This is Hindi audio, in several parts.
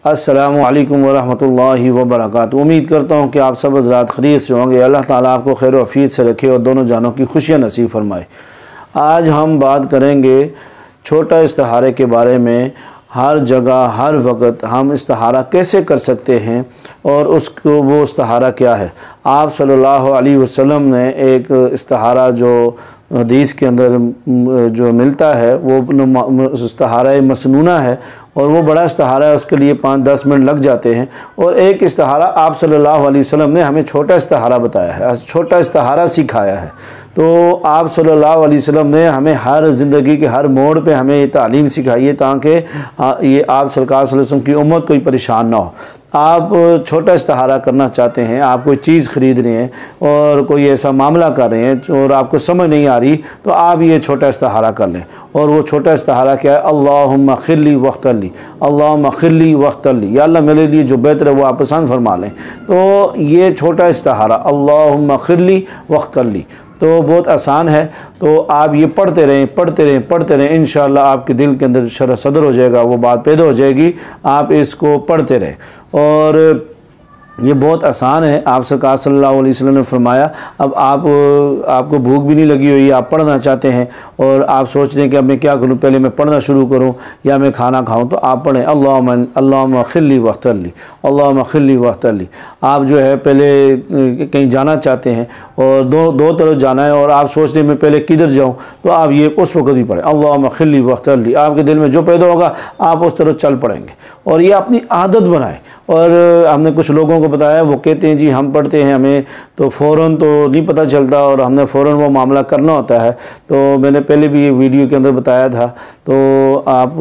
अस्सलामु अलैकुम वरहमतुल्लाहि वबरकातुहू। उम्मीद करता हूँ कि आप सब हज़रात खैरियत से होंगे। अल्लाह ताला आपको खैर वफ़ीद से रखे और दोनों जानों की खुशियाँ नसीब फरमाए। आज हम बात करेंगे छोटा इस्तिहारे के बारे में। हर जगह हर वक्त हम इस्तिहारा कैसे कर सकते हैं और उसको वो इस्तिहारा क्या है। आप सल्लल्लाहु अलैहि वसल्लम ने एक इस्तिहारा जो हदीस के अंदर जो मिलता है वो इस्तिहारा मसनूना है और वो बड़ा इस्तिहारा है, उसके लिए 5-10 मिनट लग जाते हैं। और एक इस्तिहारा आप सल्लल्लाहु अलैहि वसल्लम ने हमें छोटा इस्तिहारा बताया है, छोटा इस्तिहारा सिखाया है। तो आप सल्लल्लाहु अलैहि वसल्लम ने हमें हर ज़िंदगी के हर मोड़ पे हमें ये तालीम सिखाई है ताकि ये आप सरकार सल्लल्लाहु अलैहि वसल्लम की उम्मत कोई परेशान ना हो। आप छोटा इस्तिहारा करना चाहते हैं, आप कोई चीज़ ख़रीद रहे हैं और कोई ऐसा मामला कर रहे हैं और आपको समझ नहीं आ रही, तो आप ये छोटा इस्तिहारा कर लें। और वो छोटा इस्तिहारा क्या है? अल्लाहुम्मा खिरली वख्तरली, अल्लाहुम्मा खिरली वख्तरली, या अल्लाह मेरे लिए जो बेहतर है वो आप पसंद फरमा लें। तो ये छोटा इस्तिहारा अल्लाहुम्मा खिरली वख्तरली तो बहुत आसान है। तो आप ये पढ़ते रहें इंशाअल्लाह आपके दिल के अंदर शरह सदर हो जाएगा, वो बात पैदा हो जाएगी। आप इसको पढ़ते रहें और ये बहुत आसान है। आप सरकार सल्लल्लाहु अलैहि वसल्लम ने फरमाया, अब आपको भूख भी नहीं लगी हुई, आप पढ़ना चाहते हैं और आप सोच रहे हैं कि अब मैं क्या करूं, पहले मैं पढ़ना शुरू करूं या मैं खाना खाऊं, तो आप पढ़ें अल्लाहुम्मा खिरली वख्तरली, अल्लाहुम्मा खिरली वख्तरली। आप जो है पहले कहीं जाना चाहते हैं और दो तरफ जाना है और आप सोच रहे हैं मैं पहले किधर जाऊँ, तो आप ये उस वक्त भी पढ़ें अल्लाहुम्मा खिरली वख्तरली। आपके दिल में जो पैदा होगा आप उस तरफ चल पड़ेंगे और ये अपनी आदत बनाएं। और हमने कुछ लोगों को बताया, वो कहते हैं जी हम पढ़ते हैं, हमें तो फ़ौरन तो नहीं पता चलता और हमने फ़ौरन वो मामला करना होता है। तो मैंने पहले भी ये वीडियो के अंदर बताया था। तो आप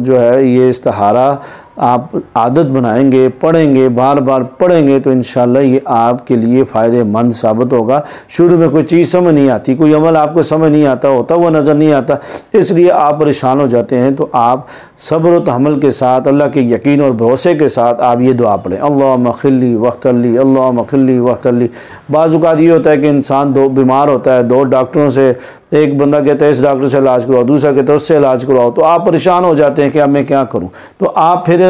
जो है ये इस्तिहारा आप आदत बनाएंगे, पढ़ेंगे, बार बार पढ़ेंगे तो इंशाअल्लाह ये आपके लिए फ़ायदेमंद साबित होगा। शुरू में कोई चीज़ समझ नहीं आती, कोई अमल आपको समझ नहीं आता, होता हुआ नज़र नहीं आता, इसलिए आप परेशान हो जाते हैं। तो आप सब्र और तहम्मुल के साथ, अल्लाह के यकीन और भरोसे के साथ आप ये दुआ पढ़ें अल्लाहुम्मा खिरली वख्तरली, अल्लाहुम्मा खिरली वख्तरली। बाज़ औक़ात ये होता है कि इंसान बीमार होता है, 2 डॉक्टरों से, एक बंदा कहता है इस डॉक्टर से इलाज करवाओ, दूसरा कहता है उससे इलाज करवाओ, तो आप परेशान हो जाते हैं कि अब मैं क्या करूं। तो आप फिर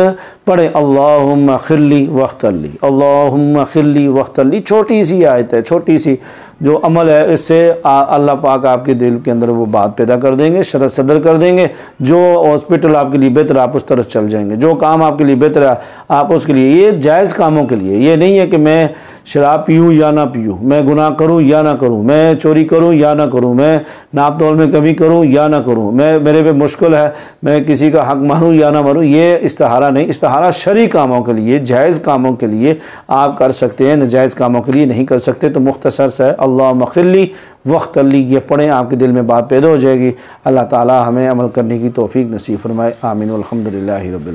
पढ़ें अल्लाहुम्मा खिरली वख्तरली, अल्लाहुम्मा खिरली वख्तरली। छोटी सी आयत है, छोटी सी जो अमल है, इससे अल्लाह पाक आपके दिल के अंदर वो बात पैदा कर देंगे, शरह सदर कर देंगे। जो हॉस्पिटल आपके लिए बेहतर आप उस तरफ चल जाएंगे, जो काम आपके लिए बेहतर है आप उसके लिए। ये जायज़ कामों के लिए, ये नहीं है कि मैं शराब पीऊँ या ना पीऊँ, मैं गुनाह करूँ या ना करूँ, मैं चोरी करूँ या ना करूँ, मैं नाप तोल में कमी करूँ या ना करूँ, मैं मेरे पे मुश्किल है, मैं किसी का हक मारूँ या ना मारूँ। ये इस्तिहारा नहीं, इस्तिहारा शरई कामों के लिए, जायज़ कामों के लिए आप कर सकते हैं, नाजायज़ कामों के लिए नहीं कर सकते। तो मुख्तसर से अल्लाहुम्मा खिरली वख्तरली ये पढ़ें, आपके दिल में बात पैदा हो जाएगी। अल्लाह ताला हमें अमल करने की तौफीक नसीब फरमाए। आमीन। अल्हम्दुलिल्लाहि रब्बिल